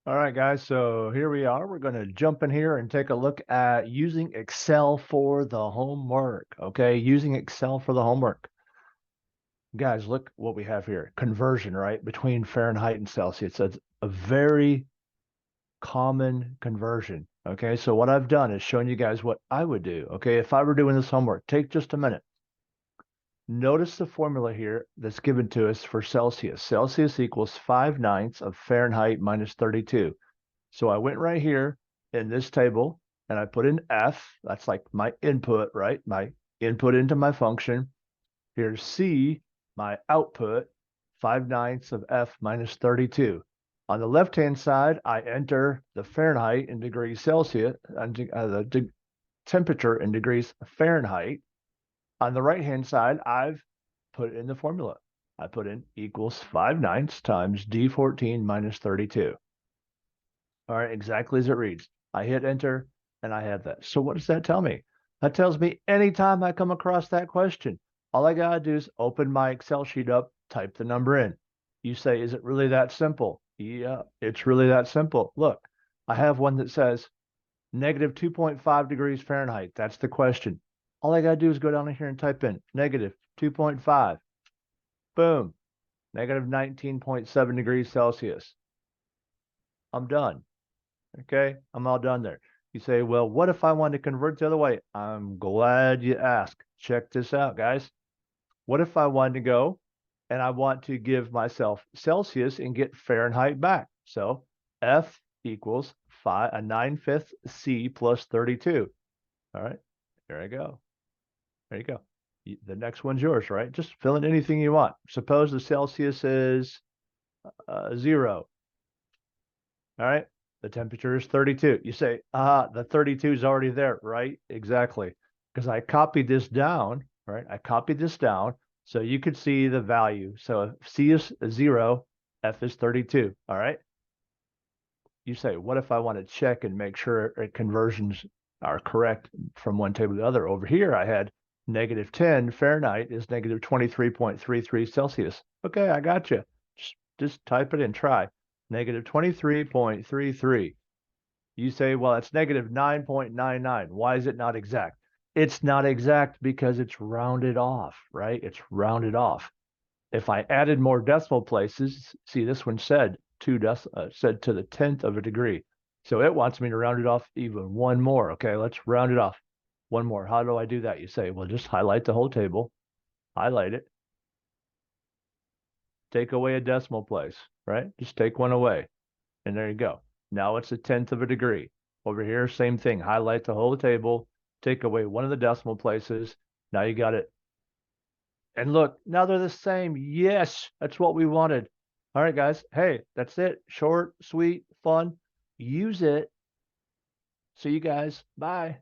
All right, guys. So here we are. We're going to jump in here and take a look at using Excel for the homework. Okay, using Excel for the homework. Guys, look what we have here. Conversion, right? Between Fahrenheit and Celsius. It's a very common conversion. Okay, so what I've done is shown you guys what I would do. Okay, if I were doing this homework, take just a minute. Notice the formula here that's given to us for Celsius. Celsius equals 5/9 of Fahrenheit minus 32. So I went right here in this table and I put in F. That's like my input, right? My input into my function. Here's C, my output, 5/9 of F minus 32. On the left-hand side, I enter the Fahrenheit in degrees Celsius, the temperature in degrees Fahrenheit. On the right-hand side, I've put in the formula. I put in equals 5/9 times D14 minus 32. All right, exactly as it reads. I hit enter and I have that. So what does that tell me? That tells me anytime I come across that question, all I gotta do is open my Excel sheet up, type the number in. You say, is it really that simple? Yeah, it's really that simple. Look, I have one that says negative 2.5 degrees Fahrenheit. That's the question. All I gotta do is go down here and type in negative 2.5. Boom, negative 19.7 degrees Celsius. I'm done. Okay, I'm all done there. You say, well, what if I want to convert the other way? I'm glad you asked. Check this out, guys. What if I wanted to go and I want to give myself Celsius and get Fahrenheit back? So F equals 9/5 C plus 32. All right, there I go. There you go. The next one's yours, right? Just fill in anything you want. Suppose the Celsius is 0. All right. The temperature is 32. You say, the 32 is already there, right? Exactly. Because I copied this down, right? I copied this down so you could see the value. So if C is 0, F is 32. All right. You say, what if I want to check and make sure conversions are correct from one table to the other? Over here, I had negative 10 Fahrenheit is negative 23.33 Celsius. Okay, I got you. Just type it and try. Negative 23.33. You say, well, it's negative 9.99. Why is it not exact? It's not exact because it's rounded off, right? It's rounded off. If I added more decimal places, see, this one said said to the 10th of a degree. So it wants me to round it off even one more. Okay, let's round it off one more. How do I do that? You say, well, just highlight the whole table, highlight it, take away a decimal place, right? Just take one away. And there you go. Now it's a 10th of a degree. Over here, same thing. Highlight the whole table, take away one of the decimal places. Now you got it. And look, now they're the same. Yes, that's what we wanted. All right, guys. Hey, that's it. Short, sweet, fun. Use it. See you guys. Bye.